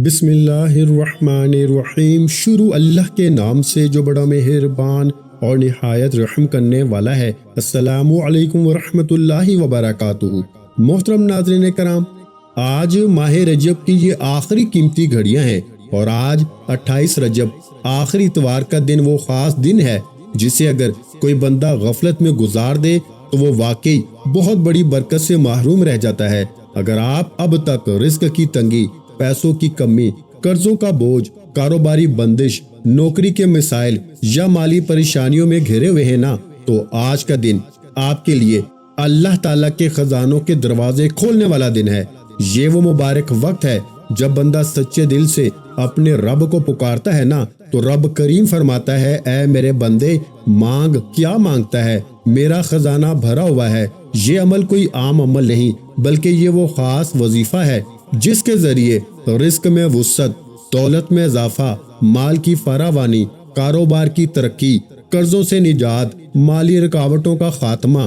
بسم اللہ الرحمن الرحیم۔ شروع اللہ کے نام سے جو بڑا مہربان اور نہایت رحم کرنے والا ہے۔ السلام علیکم ورحمۃ اللہ وبرکاتہ۔ محترم ناظرین کرام، آج ماہ رجب کی یہ آخری قیمتی گھڑیاں ہیں اور آج 28 رجب آخری اتوار کا دن وہ خاص دن ہے جسے اگر کوئی بندہ غفلت میں گزار دے تو وہ واقعی بہت بڑی برکت سے محروم رہ جاتا ہے۔ اگر آپ اب تک رزق کی تنگی، پیسوں کی کمی، قرضوں کا بوجھ، کاروباری بندش، نوکری کے مسائل یا مالی پریشانیوں میں گھرے ہوئے ہیں نا، تو آج کا دن آپ کے لیے اللہ تعالیٰ کے خزانوں کے دروازے کھولنے والا دن ہے۔ یہ وہ مبارک وقت ہے جب بندہ سچے دل سے اپنے رب کو پکارتا ہے نا، تو رب کریم فرماتا ہے، اے میرے بندے، مانگ، کیا مانگتا ہے، میرا خزانہ بھرا ہوا ہے۔ یہ عمل کوئی عام عمل نہیں بلکہ یہ وہ خاص وظیفہ ہے جس کے ذریعے رزق میں وسعت، دولت میں اضافہ، مال کی فراوانی، کاروبار کی ترقی، قرضوں سے نجات، مالی رکاوٹوں کا خاتمہ،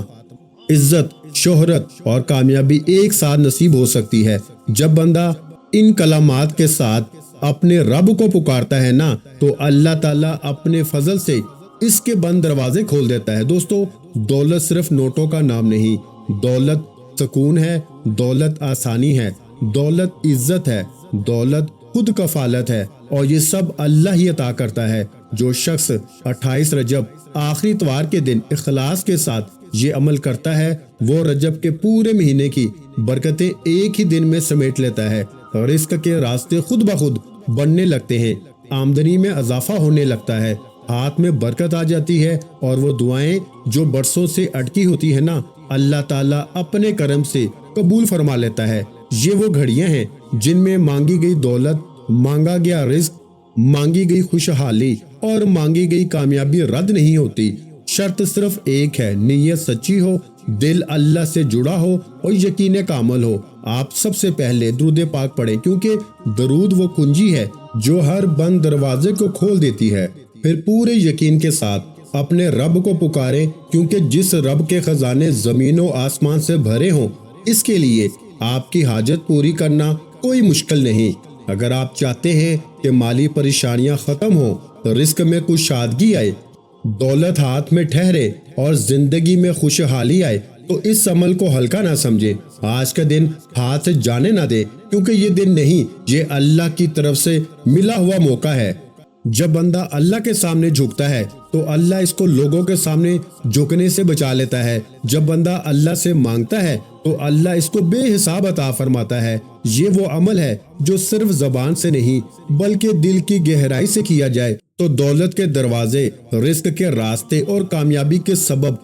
عزت، شہرت اور کامیابی ایک ساتھ نصیب ہو سکتی ہے۔ جب بندہ ان کلمات کے ساتھ اپنے رب کو پکارتا ہے نا، تو اللہ تعالیٰ اپنے فضل سے اس کے بند دروازے کھول دیتا ہے۔ دوستو، دولت صرف نوٹوں کا نام نہیں، دولت سکون ہے، دولت آسانی ہے، دولت عزت ہے، دولت خود کفالت ہے، اور یہ سب اللہ ہی عطا کرتا ہے۔ جو شخص 28 رجب آخری اتوار کے دن اخلاص کے ساتھ یہ عمل کرتا ہے، وہ رجب کے پورے مہینے کی برکتیں ایک ہی دن میں سمیٹ لیتا ہے۔ رزق کے راستے خود بخود بننے لگتے ہیں، آمدنی میں اضافہ ہونے لگتا ہے، ہاتھ میں برکت آ جاتی ہے، اور وہ دعائیں جو برسوں سے اٹکی ہوتی ہیں نا، اللہ تعالیٰ اپنے کرم سے قبول فرما لیتا ہے۔ یہ وہ گھڑیاں ہیں جن میں مانگی گئی دولت، مانگا گیا رزق، مانگی گئی خوشحالی اور مانگی گئی کامیابی رد نہیں ہوتی۔ شرط صرف ایک ہے، نیت سچی ہو، دل اللہ سے جڑا ہو اور یقین کامل ہو۔ آپ سب سے پہلے درود پاک پڑھیں، کیونکہ درود وہ کنجی ہے جو ہر بند دروازے کو کھول دیتی ہے۔ پھر پورے یقین کے ساتھ اپنے رب کو پکاریں، کیونکہ جس رب کے خزانے زمین و آسمان سے بھرے ہوں، اس کے لیے آپ کی حاجت پوری کرنا کوئی مشکل نہیں۔ اگر آپ چاہتے ہیں کہ مالی پریشانیاں ختم ہوں، رزق میں کشادگی آئے، دولت ہاتھ میں ٹھہرے اور زندگی میں خوشحالی آئے، تو اس عمل کو ہلکا نہ سمجھے، آج کا دن ہاتھ سے جانے نہ دے، کیونکہ یہ دن نہیں، یہ اللہ کی طرف سے ملا ہوا موقع ہے۔ جب بندہ اللہ کے سامنے جھکتا ہے تو اللہ اس کو لوگوں کے سامنے جھکنے سے بچا لیتا ہے۔ جب بندہ اللہ سے مانگتا ہے تو اللہ اس کو بے حساب عطا فرماتا ہے۔ یہ وہ عمل ہے جو صرف زبان سے نہیں بلکہ دل کی گہرائی سے کیا جائے تو دولت کے دروازے، رزق کے راستے اور کامیابی کے سبب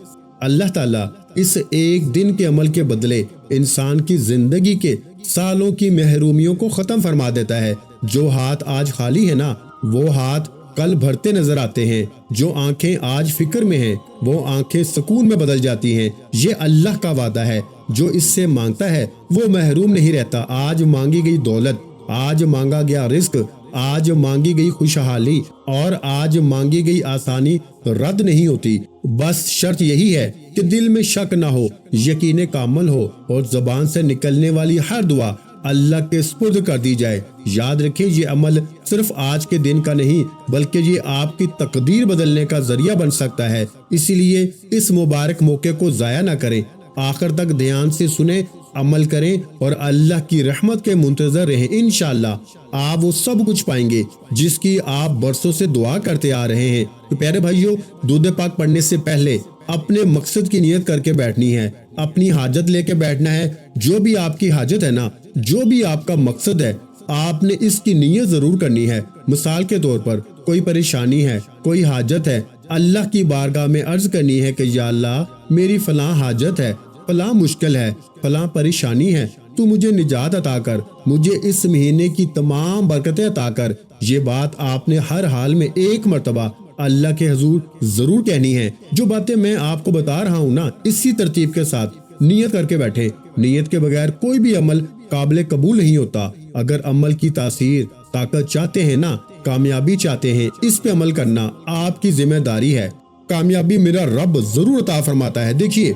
اللہ تعالیٰ اس ایک دن کے عمل کے بدلے انسان کی زندگی کے سالوں کی محرومیوں کو ختم فرما دیتا ہے۔ جو ہاتھ آج خالی ہے نا، وہ ہاتھ کل بھرتے نظر آتے ہیں۔ جو آنکھیں آج فکر میں ہیں، وہ آنکھیں سکون میں بدل جاتی ہیں۔ یہ اللہ کا وعدہ ہے، جو اس سے مانگتا ہے وہ محروم نہیں رہتا۔ آج مانگی گئی دولت، آج مانگا گیا رزق، آج مانگی گئی خوشحالی اور آج مانگی گئی آسانی رد نہیں ہوتی۔ بس شرط یہی ہے کہ دل میں شک نہ ہو، یقین کامل ہو اور زبان سے نکلنے والی ہر دعا اللہ کے سپرد کر دی جائے۔ یاد رکھیں، یہ عمل صرف آج کے دن کا نہیں بلکہ یہ آپ کی تقدیر بدلنے کا ذریعہ بن سکتا ہے۔ اسی لیے اس مبارک موقع کو ضائع نہ کریں، آخر تک دھیان سے سنیں، عمل کریں اور اللہ کی رحمت کے منتظر رہیں۔ انشاءاللہ آپ وہ سب کچھ پائیں گے جس کی آپ برسوں سے دعا کرتے آ رہے ہیں۔ تو پیارے بھائیوں، درود پاک پڑھنے سے پہلے اپنے مقصد کی نیت کر کے بیٹھنی ہے، اپنی حاجت لے کے بیٹھنا ہے۔ جو بھی آپ کی حاجت ہے نا، جو بھی آپ کا مقصد ہے، آپ نے اس کی نیت ضرور کرنی ہے۔ مثال کے طور پر کوئی پریشانی ہے، کوئی حاجت ہے، اللہ کی بارگاہ میں عرض کرنی ہے کہ یا اللہ، میری فلاں حاجت ہے، فلاں مشکل ہے، فلاں پریشانی ہے، تو مجھے نجات عطا کر، مجھے اس مہینے کی تمام برکتیں عطا کر۔ یہ بات آپ نے ہر حال میں ایک مرتبہ اللہ کے حضور ضرور کہنی ہے۔ جو باتیں میں آپ کو بتا رہا ہوں نا، اسی ترتیب کے ساتھ نیت کر کے بیٹھے۔ نیت کے بغیر کوئی بھی عمل قابل قبول نہیں ہوتا۔ اگر عمل کی تاثیر، طاقت چاہتے ہیں نا، کامیابی چاہتے ہیں، اس پہ عمل کرنا آپ کی ذمہ داری ہے۔ کامیابی میرا رب ضرور عطا فرماتا ہے۔ دیکھیے،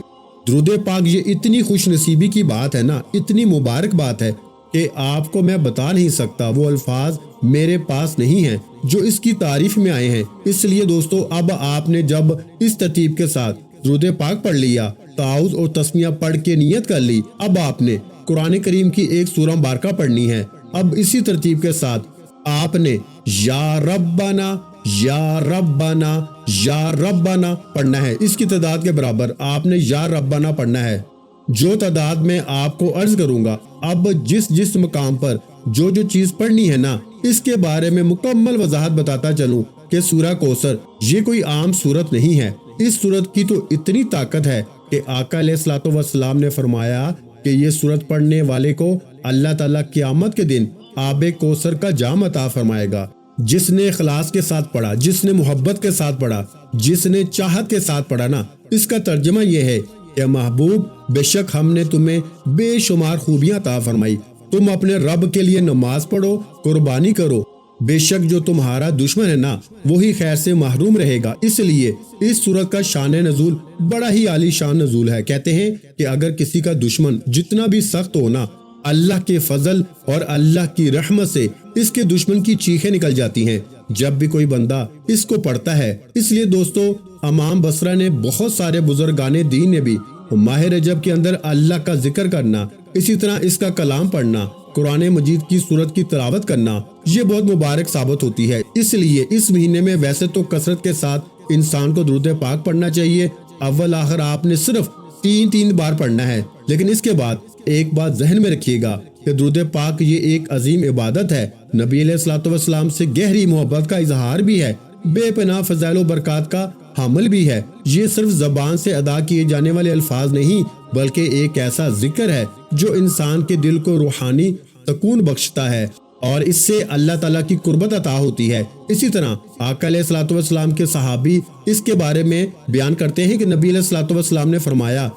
درود پاک یہ اتنی خوش نصیبی کی بات ہے نا، اتنی مبارک بات ہے کہ آپ کو میں بتا نہیں سکتا، وہ الفاظ میرے پاس نہیں ہیں جو اس کی تعریف میں آئے ہیں۔ اس لیے دوستو، اب آپ نے جب اس ترتیب کے ساتھ درود پاک پڑھ لیا، تعاوذ اور تسمیہ پڑھ کے نیت کر لی، اب آپ نے قرآن کریم کی ایک سورہ مبارکہ پڑھنی ہے۔ اب اسی ترتیب کے ساتھ آپ نے یا ربنا یا ربنا یا ربنا پڑھنا ہے۔ اس کی تعداد کے برابر آپ نے یا ربنا پڑھنا ہے، جو تعداد میں آپ کو عرض کروں گا۔ اب جس مقام پر جو چیز پڑھنی ہے نا، اس کے بارے میں مکمل وضاحت بتاتا چلوں کہ سورہ کوثر یہ کوئی عام سورت نہیں ہے۔ اس سورت کی تو اتنی طاقت ہے کہ آقا علیہ الصلوۃ والسلام نے فرمایا کہ یہ سورت پڑھنے والے کو اللہ تعالیٰ قیامت کے دن آب کوثر کا جام عطا فرمائے گا۔ جس نے اخلاص کے ساتھ پڑھا، جس نے محبت کے ساتھ پڑھا، جس نے چاہت کے ساتھ پڑھا نا، اس کا ترجمہ یہ ہے کہ محبوب، بے شک ہم نے تمہیں بے شمار خوبیاں عطا فرمائی، تم اپنے رب کے لیے نماز پڑھو، قربانی کرو، بے شک جو تمہارا دشمن ہے نا، وہی خیر سے محروم رہے گا۔ اس لیے اس سورت کا شان نزول بڑا ہی عالی شان نزول ہے۔ کہتے ہیں کہ اگر کسی کا دشمن جتنا بھی سخت ہو نا، اللہ کے فضل اور اللہ کی رحمت سے اس کے دشمن کی چیخیں نکل جاتی ہیں جب بھی کوئی بندہ اس کو پڑھتا ہے۔ اس لیے دوستو، امام بصرہ نے، بہت سارے بزرگان دین نے بھی ماہ رجب کے اندر اللہ کا ذکر کرنا، اسی طرح اس کا کلام پڑھنا، قرآن مجید کی سورت کی تلاوت کرنا، یہ بہت مبارک ثابت ہوتی ہے۔ اس لیے اس مہینے میں ویسے تو کثرت کے ساتھ انسان کو درود پاک پڑھنا چاہیے۔ اول آخر آپ نے صرف 3 بار پڑھنا ہے، لیکن اس کے بعد ایک بات ذہن میں رکھیے گا کہ درود پاک یہ ایک عظیم عبادت ہے، نبی علیہ الصلوۃ والسلام سے گہری محبت کا اظہار بھی ہے، بے پناہ فضائل و برکات کا حامل بھی ہے۔ یہ صرف زبان سے ادا کیے جانے والے الفاظ نہیں، بلکہ ایک ایسا ذکر ہے جو انسان کے دل کو روحانی سکون بخشتا ہے اور اس سے اللہ تعالیٰ کی قربت عطا ہوتی ہے۔ اسی طرح آقا علیہ الصلوۃ والسلام کے صحابی اس کے بارے میں بیان کرتے ہیں کہ نبی علیہ الصلوۃ والسلام نے فرمایا،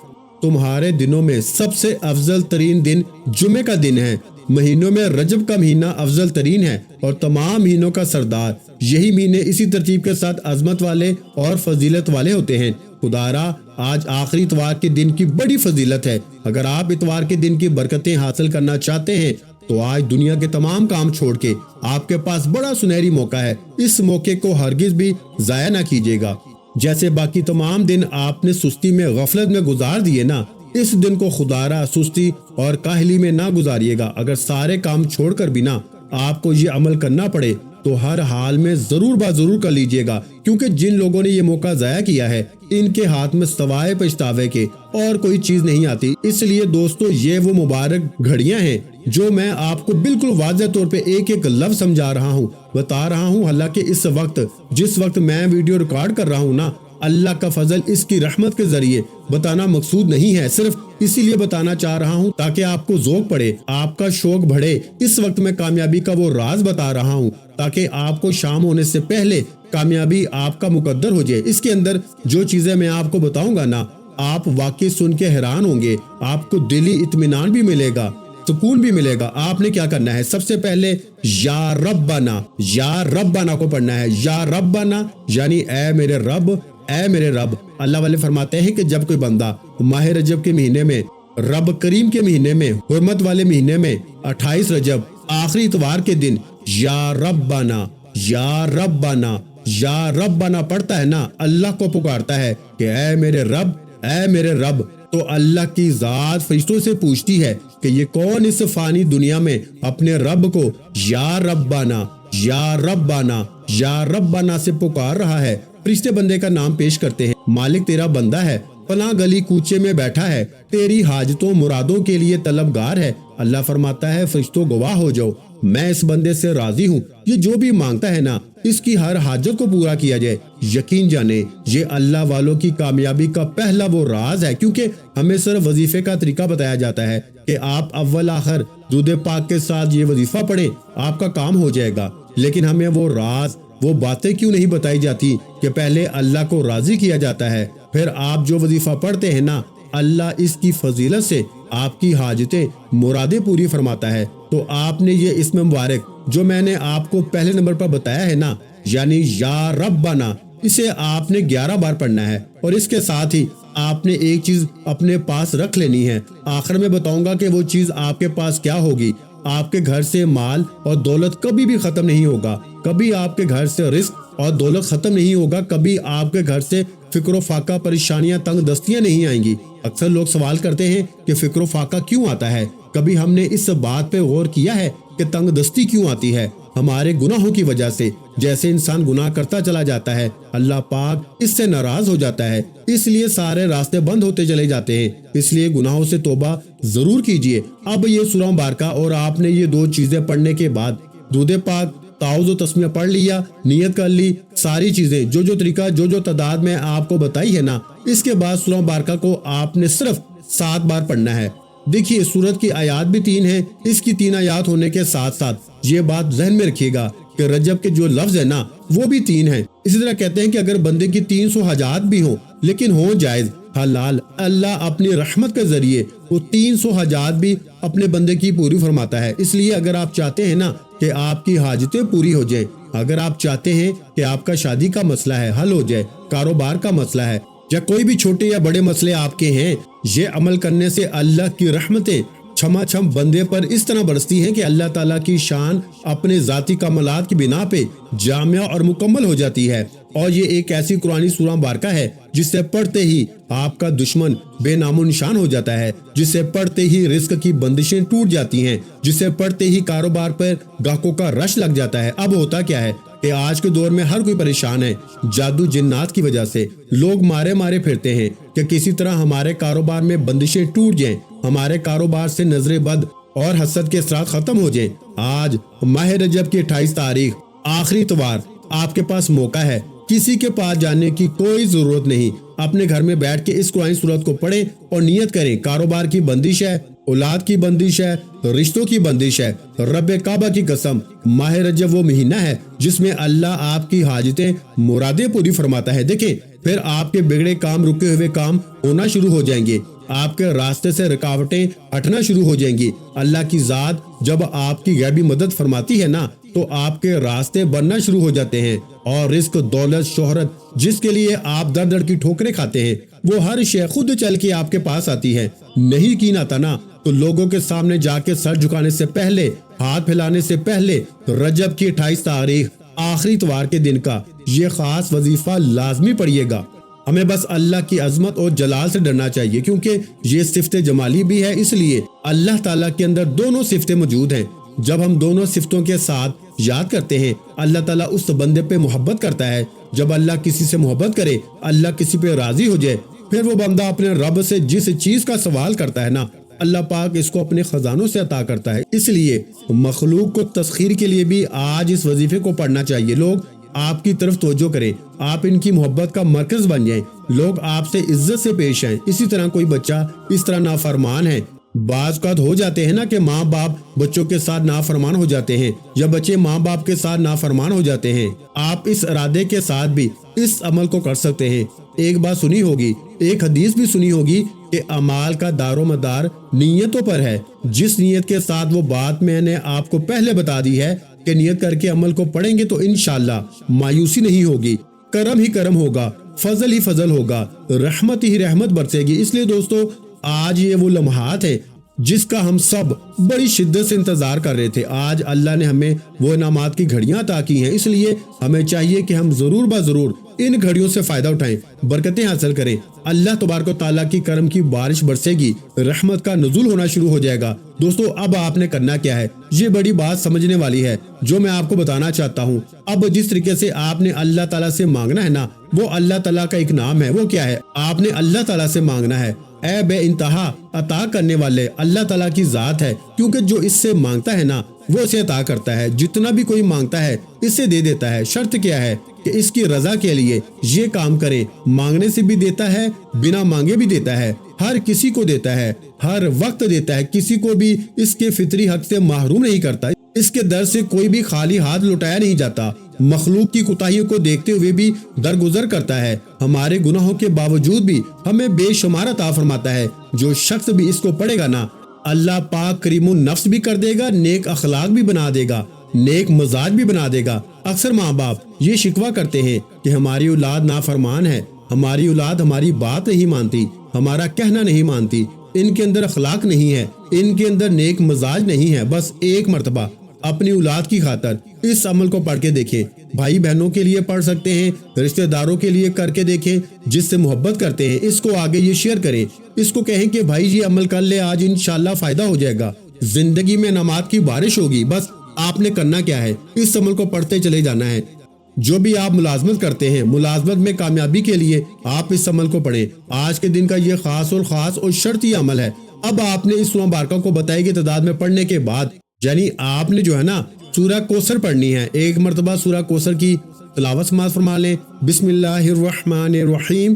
تمہارے دنوں میں سب سے افضل ترین دن جمعے کا دن ہے، مہینوں میں رجب کا مہینہ افضل ترین ہے اور تمام مہینوں کا سردار۔ یہی مہینے اسی ترتیب کے ساتھ عظمت والے اور فضیلت والے ہوتے ہیں۔ خدارا، آج آخری اتوار کے دن کی بڑی فضیلت ہے۔ اگر آپ اتوار کے دن کی برکتیں حاصل کرنا چاہتے ہیں تو آج دنیا کے تمام کام چھوڑ کے آپ کے پاس بڑا سنہری موقع ہے، اس موقع کو ہرگز بھی ضائع نہ کیجیے گا۔ جیسے باقی تمام دن آپ نے سستی میں، غفلت میں گزار دیے نا، اس دن کو خدارا سستی اور کاہلی میں نہ گزاریے گا۔ اگر سارے کام چھوڑ کر بھی نہ آپ کو یہ عمل کرنا پڑے تو ہر حال میں ضرور ضرور کر لیجئے گا، کیونکہ جن لوگوں نے یہ موقع ضائع کیا ہے ان کے ہاتھ میں سوائے پچھتاوے کے اور کوئی چیز نہیں آتی۔ اس لیے دوستو، یہ وہ مبارک گھڑیاں ہیں جو میں آپ کو بالکل واضح طور پہ ایک ایک لفظ سمجھا رہا ہوں، بتا رہا ہوں۔ حالانکہ اس وقت جس وقت میں ویڈیو ریکارڈ کر رہا ہوں نا، اللہ کا فضل اس کی رحمت کے ذریعے بتانا مقصود نہیں ہے، صرف اسی لیے بتانا چاہ رہا ہوں تاکہ آپ کو ذوق پڑے، آپ کا شوق بڑھے۔ اس وقت میں کامیابی کا وہ راز بتا رہا ہوں تاکہ آپ کو شام ہونے سے پہلے کامیابی آپ کا مقدر ہو جائے۔ اس کے اندر جو چیزیں میں آپ کو بتاؤں گا نا، آپ واقعی سن کے حیران ہوں گے، آپ کو دلی اطمینان بھی ملے گا، سکون بھی ملے گا۔ آپ نے کیا کرنا ہے؟ سب سے پہلے یا ربنا کو پڑھنا ہے۔ یا ربنا یعنی اے میرے رب، اے میرے رب۔ اللہ والے فرماتے ہیں کہ جب کوئی بندہ ماہ رجب کے مہینے میں، رب کریم کے مہینے میں، حرمت والے مہینے میں 28 رجب آخری اتوار کے دن یا ربنا پڑھتا ہے نا، اللہ کو پکارتا ہے کہ اے میرے رب، اے میرے رب، تو اللہ کی ذات فرشتوں سے پوچھتی ہے کہ یہ کون اس فانی دنیا میں اپنے رب کو یا ربنا سے پکار رہا ہے۔ فرشتے بندے کا نام پیش کرتے ہیں، مالک تیرا بندہ ہے، فلاں گلی کوچے میں بیٹھا ہے، تیری حاجتوں مرادوں کے لیے طلبگار ہے۔ اللہ فرماتا ہے فرشتوں گواہ ہو جاؤ، میں اس بندے سے راضی ہوں، یہ جو بھی مانگتا ہے نا، اس کی ہر حاجت کو پورا کیا جائے۔ یقین جانے یہ اللہ والوں کی کامیابی کا پہلا وہ راز ہے، کیونکہ ہمیں صرف وظیفے کا طریقہ بتایا جاتا ہے کہ آپ اول آخر درود پاک کے ساتھ یہ وظیفہ پڑھیں، آپ کا کام ہو جائے گا۔ لیکن ہمیں وہ راز، وہ باتیں کیوں نہیں بتائی جاتی کہ پہلے اللہ کو راضی کیا جاتا ہے، پھر آپ جو وظیفہ پڑھتے ہیں نا، اللہ اس کی فضیلت سے آپ کی حاجتیں مرادیں پوری فرماتا ہے۔ تو آپ نے یہ اسم مبارک جو میں نے آپ کو پہلے نمبر پر بتایا ہے نا، یعنی یا ربنا، اسے آپ نے 11 بار پڑھنا ہے، اور اس کے ساتھ ہی آپ نے ایک چیز اپنے پاس رکھ لینی ہے۔ آخر میں بتاؤں گا کہ وہ چیز آپ کے پاس کیا ہوگی۔ آپ کے گھر سے مال اور دولت کبھی بھی ختم نہیں ہوگا، کبھی آپ کے گھر سے رزق اور دولت ختم نہیں ہوگا، کبھی آپ کے گھر سے فکر و فاقہ، پریشانیاں، تنگ دستیاں نہیں آئیں گی۔ اکثر لوگ سوال کرتے ہیں کہ فکر و فاقہ کیوں آتا ہے؟ کبھی ہم نے اس بات پہ غور کیا ہے کہ تنگ دستی کیوں آتی ہے؟ ہمارے گناہوں کی وجہ سے۔ جیسے انسان گناہ کرتا چلا جاتا ہے، اللہ پاک اس سے ناراض ہو جاتا ہے، اس لیے سارے راستے بند ہوتے چلے جاتے ہیں۔ اس لیے گناہوں سے توبہ ضرور کیجئے۔ اب یہ سورہ مبارکہ اور آپ نے یہ دو چیزیں پڑھنے کے بعد درود پاک، تعوذ و تسمیہ پڑھ لیا، نیت کر لی، ساری چیزیں جو طریقہ جو تعداد میں آپ کو بتائی ہے نا، اس کے بعد سورہ مبارکہ کو آپ نے صرف 7 بار پڑھنا ہے۔ دیکھیے سورت کی آیات بھی 3 ہیں، اس کی 3 آیات ہونے کے ساتھ ساتھ یہ بات ذہن میں رکھیے گا کہ رجب کے جو لفظ ہے نا وہ بھی 3 ہیں۔ اسی طرح کہتے ہیں کہ اگر بندے کی 300 حاجات بھی ہوں لیکن ہوں جائز حلال، اللہ اپنی رحمت کے ذریعے وہ 300 حاجات بھی اپنے بندے کی پوری فرماتا ہے۔ اس لیے اگر آپ چاہتے ہیں نا کہ آپ کی حاجتیں پوری ہو جائیں، اگر آپ چاہتے ہیں کہ آپ کا شادی کا مسئلہ ہے حل ہو جائے، کاروبار کا مسئلہ ہے، یا کوئی بھی چھوٹے یا بڑے مسئلے آپ کے ہیں، یہ عمل کرنے سے اللہ کی رحمتیں چھما چھم بندے پر اس طرح برستی ہیں کہ اللہ تعالیٰ کی شان اپنے ذاتی کمالات کی بنا پہ جامع اور مکمل ہو جاتی ہے۔ اور یہ ایک ایسی قرآنی سورہ مبارکہ ہے جس سے پڑھتے ہی آپ کا دشمن بے نام و نشان ہو جاتا ہے، جس سے پڑھتے ہی رزق کی بندشیں ٹوٹ جاتی ہیں، جس سے پڑھتے ہی کاروبار پر گاہکوں کا رش لگ جاتا ہے۔ اب ہوتا کیا ہے کہ آج کے دور میں ہر کوئی پریشان ہے، جادو جنات کی وجہ سے لوگ مارے پھرتے ہیں کہ کسی طرح ہمارے کاروبار میں بندشیں ٹوٹ جائیں، ہمارے کاروبار سے نظر بد اور حسد کے اثرات ختم ہو جائیں۔ آج ماہ رجب کی 28 تاریخ آخری اتوار، آپ کے پاس موقع ہے، کسی کے پاس جانے کی کوئی ضرورت نہیں، اپنے گھر میں بیٹھ کے اس قرآن سورت کو پڑھیں اور نیت کریں۔ کاروبار کی بندش ہے، اولاد کی بندش ہے، رشتوں کی بندش ہے، رب کعبہ کی قسم ماہ رجب وہ مہینہ ہے جس میں اللہ آپ کی حاجتیں مرادیں پوری فرماتا ہے۔ دیکھیں پھر آپ کے بگڑے کام، رکے ہوئے کام ہونا شروع ہو جائیں گے، آپ کے راستے سے رکاوٹیں ہٹنا شروع ہو جائیں گی۔ اللہ کی ذات جب آپ کی غیبی مدد فرماتی ہے نا تو آپ کے راستے بننا شروع ہو جاتے ہیں، اور رزق، دولت، شہرت جس کے لیے آپ در در کی ٹھوکریں کھاتے ہیں وہ ہر شے خود چل کے آپ کے پاس آتی ہے۔ نہیں یقین آتا نا تو لوگوں کے سامنے جا کے سر جھکانے سے پہلے، ہاتھ پھیلانے سے پہلے رجب کی 28 تاریخ آخری اتوار کے دن کا یہ خاص وظیفہ لازمی پڑھیے گا۔ ہمیں بس اللہ کی عظمت اور جلال سے ڈرنا چاہیے، کیونکہ یہ صفت جمالی بھی ہے، اس لیے اللہ تعالیٰ کے اندر دونوں صفتیں موجود ہیں۔ جب ہم دونوں صفتوں کے ساتھ یاد کرتے ہیں اللہ تعالیٰ اس بندے پہ محبت کرتا ہے۔ جب اللہ کسی سے محبت کرے، اللہ کسی پہ راضی ہو جائے، پھر وہ بندہ اپنے رب سے جس چیز کا سوال کرتا ہے نا اللہ پاک اس کو اپنے خزانوں سے عطا کرتا ہے۔ اس لیے مخلوق کو تسخیر کے لیے بھی آج اس وظیفے کو پڑھنا چاہیے۔ لوگ آپ کی طرف توجہ کریں، آپ ان کی محبت کا مرکز بن جائیں، لوگ آپ سے عزت سے پیش آئیں۔ اسی طرح کوئی بچہ اس طرح نافرمان ہے، بعض اوقات ہو جاتے ہیں نا کہ ماں باپ بچوں کے ساتھ نافرمان ہو جاتے ہیں یا بچے ماں باپ کے ساتھ نافرمان ہو جاتے ہیں، آپ اس ارادے کے ساتھ بھی اس عمل کو کر سکتے ہیں۔ ایک بات سنی ہوگی، ایک حدیث بھی سنی ہوگی کہ اعمال کا دار و مدار نیتوں پر ہے۔ جس نیت کے ساتھ وہ بات میں نے آپ کو پہلے بتا دی ہے کہ نیت کر کے عمل کو پڑھیں گے تو انشاءاللہ مایوسی نہیں ہوگی، کرم ہی کرم ہوگا، فضل ہی فضل ہوگا، رحمت ہی رحمت برسے گی۔ اس لیے دوستو آج یہ وہ لمحات ہے جس کا ہم سب بڑی شدت سے انتظار کر رہے تھے۔ آج اللہ نے ہمیں وہ انعامات کی گھڑیاں عطا کی ہیں، اس لیے ہمیں چاہیے کہ ہم ضرور ضرور ان گھڑیوں سے فائدہ اٹھائیں، برکتیں حاصل کریں۔ اللہ تبارک و تعالیٰ کی کرم کی بارش برسے گی، رحمت کا نزول ہونا شروع ہو جائے گا۔ دوستو اب آپ نے کرنا کیا ہے، یہ بڑی بات سمجھنے والی ہے جو میں آپ کو بتانا چاہتا ہوں۔ اب جس طریقے سے آپ نے اللہ تعالیٰ سے مانگنا ہے نا، وہ اللہ تعالیٰ کا ایک نام ہے، وہ کیا ہے؟ آپ نے اللہ تعالیٰ سے مانگنا ہے۔ اے بے انتہا عطا کرنے والے اللہ تعالیٰ کی ذات ہے، کیونکہ جو اس سے مانگتا ہے نا وہ اسے عطا کرتا ہے، جتنا بھی کوئی مانگتا ہے اس سے دے دیتا ہے۔ شرط کیا ہے کہ اس کی رضا کے لیے یہ کام کریں، مانگنے سے بھی دیتا ہے، بنا مانگے بھی دیتا ہے، ہر کسی کو دیتا ہے، ہر وقت دیتا ہے، کسی کو بھی اس کے فطری حق سے محروم نہیں کرتا۔ اس کے در سے کوئی بھی خالی ہاتھ لوٹایا نہیں جاتا، مخلوق کی کوتاہیوں کو دیکھتے ہوئے بھی درگزر کرتا ہے، ہمارے گناہوں کے باوجود بھی ہمیں بے شمار عطا فرماتا ہے۔ جو شخص بھی اس کو پڑھے گا نا اللہ پاک کریم النفس بھی کر دے گا، نیک اخلاق بھی بنا دے گا، نیک مزاج بھی بنا دے گا۔ اکثر ماں باپ یہ شکوہ کرتے ہیں کہ ہماری اولاد نافرمان ہے، ہماری اولاد ہماری بات نہیں مانتی، ہمارا کہنا نہیں مانتی، ان کے اندر اخلاق نہیں ہے، ان کے اندر نیک مزاج نہیں ہے، بس ایک مرتبہ اپنی اولاد کی خاطر اس عمل کو پڑھ کے دیکھیں۔ بھائی بہنوں کے لیے پڑھ سکتے ہیں، رشتہ داروں کے لیے کر کے دیکھیں، جس سے محبت کرتے ہیں اس کو آگے یہ شیئر کریں، اس کو کہیں کہ بھائی یہ عمل کر لے، آج انشاءاللہ فائدہ ہو جائے گا، زندگی میں نعمات کی بارش ہوگی۔ بس آپ نے کرنا کیا ہے، اس عمل کو پڑھتے چلے جانا ہے۔ جو بھی آپ ملازمت کرتے ہیں، ملازمت میں کامیابی کے لیے آپ اس عمل کو پڑھیں۔ آج کے دن کا یہ خاص اور شرطی عمل ہے۔ اب آپ نے اس سورہ مبارکہ کو بتائی گئی تعداد میں پڑھنے کے بعد، یعنی آپ نے جو ہے نا سورہ کوثر پڑھنی ہے۔ ایک مرتبہ سورہ کوثر کی تلاوت سماعت فرما لیں۔ بسم اللہ الرحمن الرحیم،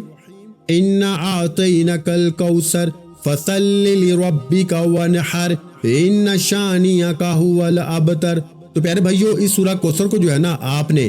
انا اعطیناک الکوثر فصل لربک وانحر ان شانئک ھو الابتر۔ تو پیارے بھائیو، اس سورہ کوثر کو جو ہے نا آپ نے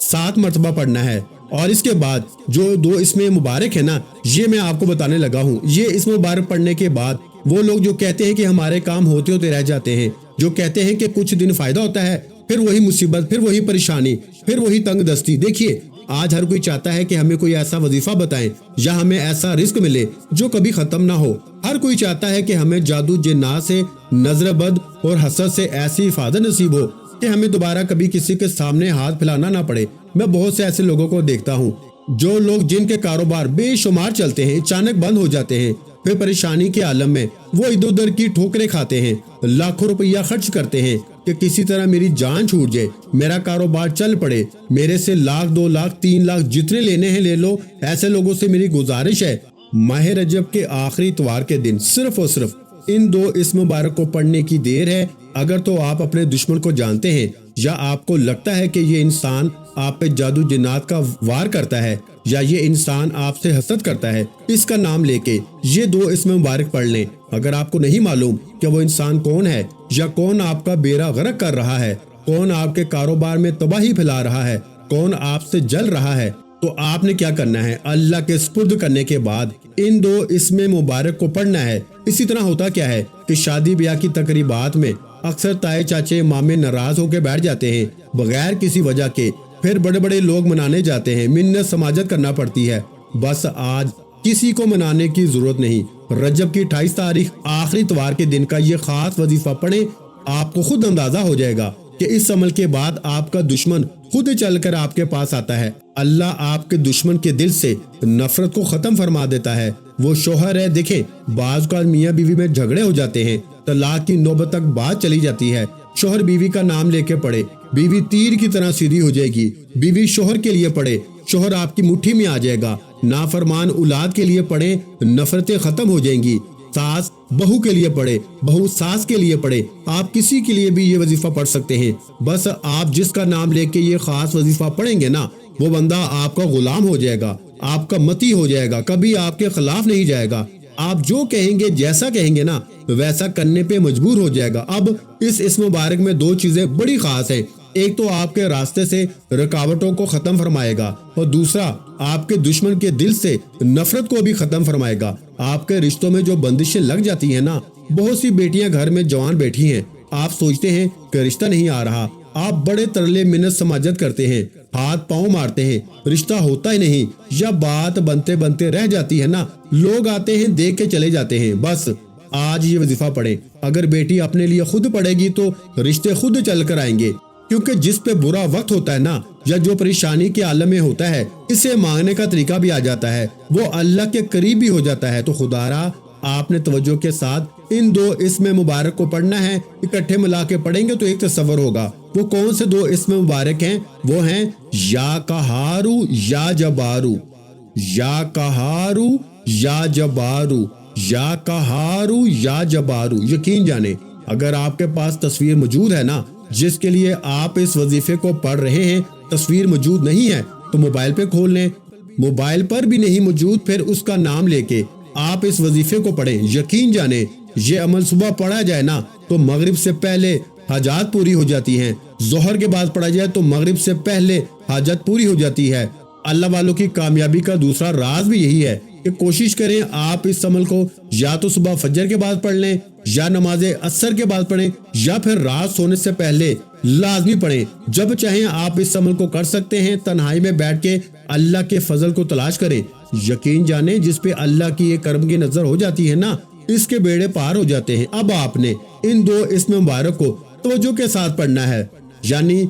7 مرتبہ پڑھنا ہے، اور اس کے بعد جو 2 اسم مبارک ہے نا، یہ میں آپ کو بتانے لگا ہوں۔ یہ اسم مبارک پڑھنے کے بعد وہ لوگ جو کہتے ہیں کہ ہمارے کام ہوتے رہ جاتے ہیں، جو کہتے ہیں کہ کچھ دن فائدہ ہوتا ہے، پھر وہی مصیبت، پھر وہی پریشانی، پھر وہی تنگ دستی۔ دیکھیے، آج ہر کوئی چاہتا ہے کہ ہمیں کوئی ایسا وظیفہ بتائیں یا ہمیں ایسا رزق ملے جو کبھی ختم نہ ہو۔ ہر کوئی چاہتا ہے کہ ہمیں جادو جنات سے، نظر بد اور حسد سے ایسی حفاظت نصیب ہو کہ ہمیں دوبارہ کبھی کسی کے سامنے ہاتھ پھیلانا نہ پڑے۔ میں بہت سے ایسے لوگوں کو دیکھتا ہوں، جو لوگ جن کے کاروبار بے شمار چلتے ہیں، اچانک بند ہو جاتے ہیں، پھر پریشانی کے عالم میں وہ ادھر ادھر کی ٹھوکریں کھاتے ہیں، لاکھوں روپیہ خرچ کرتے ہیں کہ کسی طرح میری جان چھوٹ جائے، میرا کاروبار چل پڑے، میرے سے 1 لاکھ 2 لاکھ 3 لاکھ جتنے لینے ہیں لے لو۔ ایسے لوگوں سے میری گزارش ہے، ماہ رجب کے آخری اتوار کے دن صرف اور صرف ان 2 اسم مبارک کو پڑھنے کی دیر ہے۔ اگر تو آپ اپنے دشمن کو جانتے ہیں، یا آپ کو لگتا ہے کہ یہ انسان آپ پہ جادو جنات کا وار کرتا ہے، یا یہ انسان آپ سے حسد کرتا ہے، اس کا نام لے کے یہ 2 اسم مبارک پڑھ لیں۔ اگر آپ کو نہیں معلوم کہ وہ انسان کون ہے، یا کون آپ کا بیڑا غرق کر رہا ہے، کون آپ کے کاروبار میں تباہی پھیلا رہا ہے، کون آپ سے جل رہا ہے، تو آپ نے کیا کرنا ہے، اللہ کے سپرد کرنے کے بعد ان 2 اسم مبارک کو پڑھنا ہے۔ اسی طرح ہوتا کیا ہے کہ شادی بیاہ کی تقریبات میں اکثر تائے چاچے مامے ناراض ہو کے بیٹھ جاتے ہیں بغیر کسی وجہ کے، پھر بڑے بڑے لوگ منانے جاتے ہیں، منت سماجت کرنا پڑتی ہے۔ بس آج کسی کو منانے کی ضرورت نہیں۔ رجب کی 28 تاریخ آخری اتوار کے دن کا یہ خاص وظیفہ پڑھیں، آپ کو خود اندازہ ہو جائے گا کہ اس عمل کے بعد آپ کا دشمن خود چل کر آپ کے پاس آتا ہے۔ اللہ آپ کے دشمن کے دل سے نفرت کو ختم فرما دیتا ہے۔ وہ شوہر ہے، دیکھیں بعض کا میاں بیوی میں جھگڑے ہو جاتے ہیں، طلاق کی نوبت تک بات چلی جاتی ہے۔ شوہر بیوی کا نام لے کے پڑھے، بیوی تیر کی طرح سیدھی ہو جائے گی۔ بیوی شوہر کے لیے پڑھے، شوہر آپ کی مٹھی میں آ جائے گا۔ نافرمان اولاد کے لیے پڑھے، نفرتیں ختم ہو جائیں گی۔ ساس بہو کے لیے پڑھے، بہو ساس کے لیے پڑھے، آپ کسی کے لیے بھی یہ وظیفہ پڑھ سکتے ہیں۔ بس آپ جس کا نام لے کے یہ خاص وظیفہ پڑھیں گے نا، وہ بندہ آپ کا غلام ہو جائے گا، آپ کا متی ہو جائے گا، کبھی آپ کے خلاف نہیں جائے گا۔ آپ جو کہیں گے، جیسا کہیں گے نا، ویسا کرنے پہ مجبور ہو جائے گا۔ اب اس اسم مبارک میں 2 چیزیں بڑی خاص ہیں۔ ایک تو آپ کے راستے سے رکاوٹوں کو ختم فرمائے گا، اور دوسرا آپ کے دشمن کے دل سے نفرت کو بھی ختم فرمائے گا۔ آپ کے رشتوں میں جو بندشیں لگ جاتی ہیں نا، بہت سی بیٹیاں گھر میں جوان بیٹھی ہیں، آپ سوچتے ہیں کہ رشتہ نہیں آ رہا، آپ بڑے ترلے منت سماجت کرتے ہیں، ہاتھ پاؤں مارتے ہیں، رشتہ ہوتا ہی نہیں، یا بات بنتے بنتے رہ جاتی ہے نا، لوگ آتے ہیں دیکھ کے چلے جاتے ہیں۔ بس آج یہ وظیفہ پڑھیں۔ اگر بیٹی اپنے لیے خود پڑھے گی تو رشتے خود چل کر آئیں گے، کیونکہ جس پہ برا وقت ہوتا ہے نا، یا جو پریشانی کے عالم میں ہوتا ہے، اسے مانگنے کا طریقہ بھی آ جاتا ہے، وہ اللہ کے قریب بھی ہو جاتا ہے۔ تو خدا را آپ نے توجہ کے ساتھ ان 2 اسم مبارک کو پڑھنا ہے۔ اکٹھے ملا کے پڑھیں گے تو ایک تصور ہوگا۔ وہ کون سے 2 اسم مبارک ہیں؟ وہ ہیں یا قہارو یا جبارو، یا قہارو یا جبارو، یا قہارو یا جبارو۔ یقین جانے اگر آپ کے پاس تصویر موجود ہے نا، جس کے لیے آپ اس وظیفے کو پڑھ رہے ہیں، تصویر موجود نہیں ہے تو موبائل پہ کھول لیں۔ موبائل پر بھی نہیں موجود، پھر اس کا نام لے کے آپ اس وظیفے کو پڑھیں۔ یقین جانے یہ عمل صبح پڑھا جائے نا تو مغرب سے پہلے حاجات پوری ہو جاتی ہیں، ظہر کے بعد پڑھا جائے تو مغرب سے پہلے حاجت پوری ہو جاتی ہے۔ اللہ والوں کی کامیابی کا دوسرا راز بھی یہی ہے کہ کوشش کریں آپ اس عمل کو یا تو صبح فجر کے بعد پڑھ لیں، یا نماز عصر کے بعد پڑھیں، یا پھر رات سونے سے پہلے لازمی پڑھیں۔ جب چاہیں آپ اس عمل کو کر سکتے ہیں، تنہائی میں بیٹھ کے اللہ کے فضل کو تلاش کریں۔ یقین جانیں جس پہ اللہ کی ایک کرم کی نظر ہو جاتی ہے نا، اس کے بیڑے پار ہو جاتے ہیں۔ اب آپ نے ان دو اسم مبارک کو توجہ کے ساتھ پڑھنا ہے، یعنی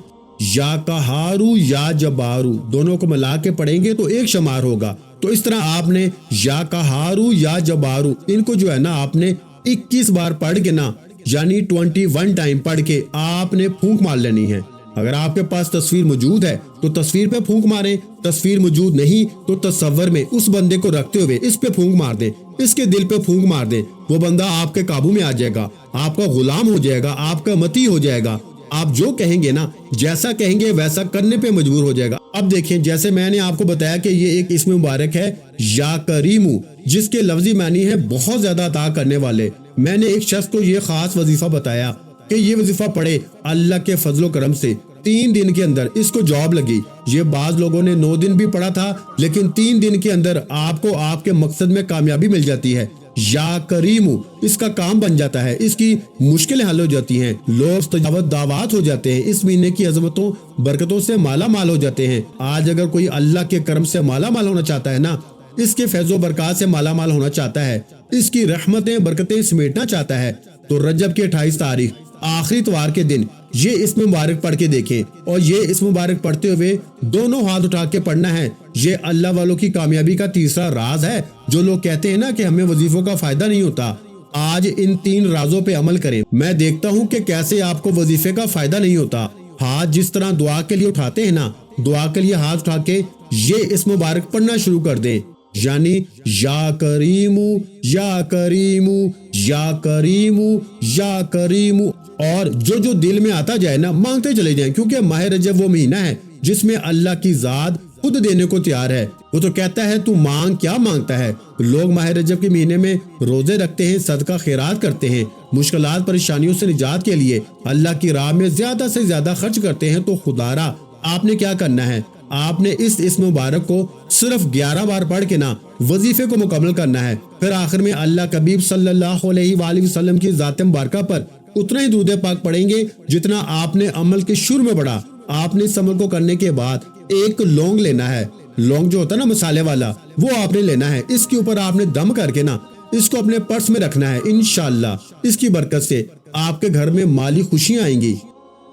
یا قہارو یا جبارو دونوں کو ملا کے پڑھیں گے تو ایک شمار ہوگا۔ تو اس طرح آپ نے یا قہارو یا جبارو ان کو جو ہے نا آپ نے 21 بار پڑھ کے نا، یعنی 21 ٹائم پڑھ کے آپ نے پھونک مار لینی ہے۔ اگر آپ کے پاس تصویر موجود ہے تو تصویر پہ پھونک ماریں، تصویر موجود نہیں تو تصور میں اس بندے کو رکھتے ہوئے اس پہ پھونک مار دیں، اس کے دل پہ پھونک مار دیں، وہ بندہ آپ کے قابو میں آ جائے گا، آپ کا غلام ہو جائے گا، آپ کا متی ہو جائے گا۔ آپ جو کہیں گے نا، جیسا کہیں گے ویسا کرنے پہ مجبور ہو جائے گا۔ اب دیکھیں، جیسے میں نے آپ کو بتایا کہ یہ ایک اسم مبارک ہے یا کریمو، جس کے لفظی معنی ہے بہت زیادہ عطا کرنے والے۔ میں نے ایک شخص کو یہ خاص وظیفہ بتایا کہ یہ وظیفہ پڑھے، اللہ کے فضل و کرم سے 3 دن کے اندر اس کو جاب لگی۔ یہ بعض لوگوں نے 9 دن بھی پڑھا تھا، لیکن 3 دن کے اندر آپ کو آپ کے مقصد میں کامیابی مل جاتی ہے۔ یا کریمو اس کا کام بن جاتا ہے، اس کی مشکلیں حل ہو جاتی ہیں، لوگ استجابت دعوات ہو جاتے ہیں، اس مہینے کی عظمتوں برکتوں سے مالا مال ہو جاتے ہیں۔ آج اگر کوئی اللہ کے کرم سے مالا مال ہونا چاہتا ہے نا، اس کے فیض و برکات سے مالا مال ہونا چاہتا ہے، اس کی رحمتیں برکتیں سمیٹنا چاہتا ہے، تو رجب کی 28 تاریخ آخری اتوار کے دن یہ اسم مبارک پڑھ کے دیکھیں، اور یہ اسم مبارک پڑھتے ہوئے دونوں ہاتھ اٹھا کے پڑھنا ہے۔ یہ اللہ والوں کی کامیابی کا تیسرا راز ہے۔ جو لوگ کہتے ہیں نا کہ ہمیں وظیفوں کا فائدہ نہیں ہوتا، آج ان 3 رازوں پہ عمل کریں، میں دیکھتا ہوں کہ کیسے آپ کو وظیفے کا فائدہ نہیں ہوتا۔ ہاتھ جس طرح دعا کے لیے اٹھاتے ہیں نا، دعا کے لیے ہاتھ اٹھا کے یہ اسم مبارک پڑھنا شروع کر دیں، یعنی یا کریمو یا کریمو یا کریمو یا کریمو، اور جو دل میں آتا جائے نا مانگتے چلے جائیں، کیونکہ ماہ رجب وہ مہینہ ہے جس میں اللہ کی ذات خود دینے کو تیار ہے۔ وہ تو کہتا ہے تو مانگ، کیا مانگتا ہے؟ لوگ ماہ رجب کے مہینے میں روزے رکھتے ہیں، صدقہ خیرات کرتے ہیں، مشکلات پریشانیوں سے نجات کے لیے اللہ کی راہ میں زیادہ سے زیادہ خرچ کرتے ہیں۔ تو خدارا آپ نے کیا کرنا ہے؟ آپ نے اس اسم مبارک کو صرف 11 بار پڑھ کے نا وظیفے کو مکمل کرنا ہے۔ پھر آخر میں اللہ کے حبیب صلی اللہ علیہ وآلہ وسلم کی ذات مبارکہ پر اتنا ہی درود پاک پڑھیں گے جتنا آپ نے عمل کے شروع میں پڑھا۔ آپ نے اس عمل کو کرنے کے بعد ایک لونگ لینا ہے، لونگ جو ہوتا ہے نا مسالے والا، وہ آپ نے لینا ہے۔ اس کے اوپر آپ نے دم کر کے نا اس کو اپنے پرس میں رکھنا ہے۔ انشاءاللہ اس کی برکت سے آپ کے گھر میں مالی خوشیاں آئیں گی۔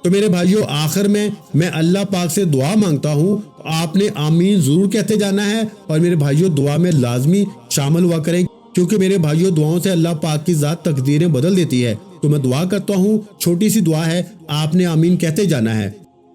تو میرے بھائیوں، آخر میں اللہ پاک سے دعا مانگتا ہوں، آپ نے آمین ضرور کہتے جانا ہے، اور میرے بھائیوں دعا میں لازمی شامل ہوا کریں، کیونکہ میرے بھائیوں دعاؤں سے اللہ پاک کی ذات تقدیریں بدل دیتی ہے۔ تو میں دعا کرتا ہوں، چھوٹی سی دعا ہے، آپ نے آمین کہتے جانا ہے۔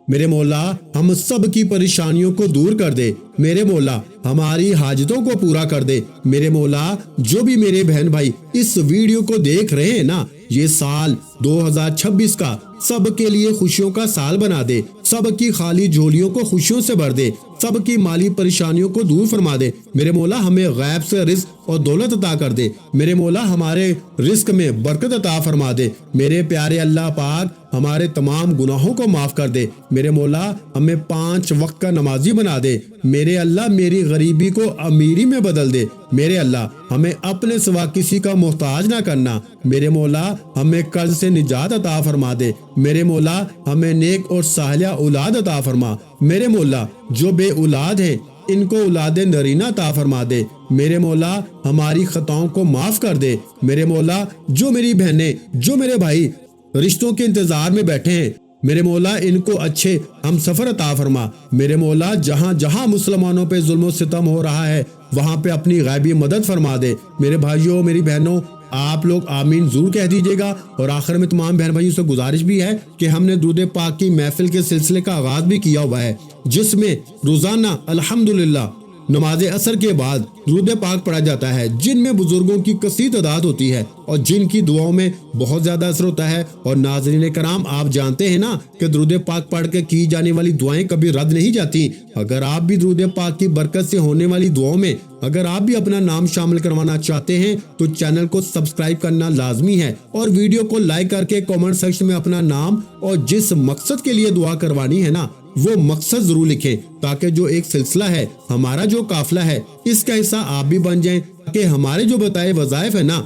میرے مولا ہم سب کی پریشانیوں کو دور کر دے، میرے مولا ہماری حاجتوں کو پورا کر دے، میرے مولا جو بھی میرے بہن بھائی اس ویڈیو کو دیکھ رہے ہیں نا، یہ سال 2026 کا سب کے لیے خوشیوں کا سال بنا دے، سب کی خالی جھولیوں کو خوشیوں سے بھر دے، سب کی مالی پریشانیوں کو دور فرما دے، میرے مولا ہمیں غیب سے رزق اور دولت عطا کر دے، میرے مولا ہمارے رزق میں برکت عطا فرما دے، میرے پیارے اللہ پاک ہمارے تمام گناہوں کو معاف کر دے، میرے مولا ہمیں 5 وقت کا نمازی بنا دے، میرے اللہ میری غریبی کو امیری میں بدل دے، میرے اللہ ہمیں اپنے سوا کسی کا محتاج نہ کرنا، میرے مولا ہمیں قرض سے نجات عطا فرما دے، میرے مولا ہمیں نیک اور صالحہ اولاد عطا فرما، میرے مولا جو بے اولاد ہیں ان کو اولاد نرینہ عطا فرما دے، میرے مولا ہماری خطاؤں کو معاف کر دے، میرے مولا جو میری بہنیں جو میرے بھائی رشتوں کے انتظار میں بیٹھے ہیں، میرے مولا ان کو اچھے ہم سفر عطا فرما، میرے مولا جہاں جہاں مسلمانوں پہ ظلم و ستم ہو رہا ہے وہاں پہ اپنی غیبی مدد فرما دے، میرے بھائیوں میری بہنوں آپ لوگ آمین ضرور کہہ دیجیے گا۔ اور آخر میں تمام بہن بھائیوں سے گزارش بھی ہے کہ ہم نے درود پاک کی محفل کے سلسلے کا آغاز بھی کیا ہوا ہے، جس میں روزانہ الحمدللہ نماز عصر کے بعد درود پاک پڑھا جاتا ہے، جن میں بزرگوں کی کثیر تعداد ہوتی ہے اور جن کی دعاؤں میں بہت زیادہ اثر ہوتا ہے۔ اور ناظرین کرام آپ جانتے ہیں نا کہ درود پاک پڑھ کے کی جانے والی دعائیں کبھی رد نہیں جاتی۔ اگر آپ بھی درود پاک کی برکت سے ہونے والی دعاؤں میں اگر آپ بھی اپنا نام شامل کروانا چاہتے ہیں تو چینل کو سبسکرائب کرنا لازمی ہے، اور ویڈیو کو لائک کر کے کامنٹ سیکشن میں اپنا نام اور جس مقصد کے لیے دعا کروانی ہے نا وہ مقصد ضرور لکھیں، تاکہ جو ایک سلسلہ ہے ہمارا جو قافلہ ہے اس کا حصہ آپ بھی بن جائیں، تاکہ ہمارے جو بتائے وظائف ہے نا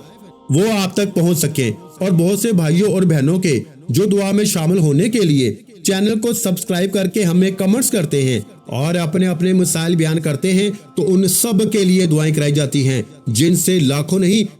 وہ آپ تک پہنچ سکیں۔ اور بہت سے بھائیوں اور بہنوں کے جو دعا میں شامل ہونے کے لیے چینل کو سبسکرائب کر کے ہمیں کمنٹس کرتے ہیں اور اپنے اپنے مسائل بیان کرتے ہیں، تو ان سب کے لیے دعائیں کرائی جاتی ہیں، جن سے لاکھوں نہیں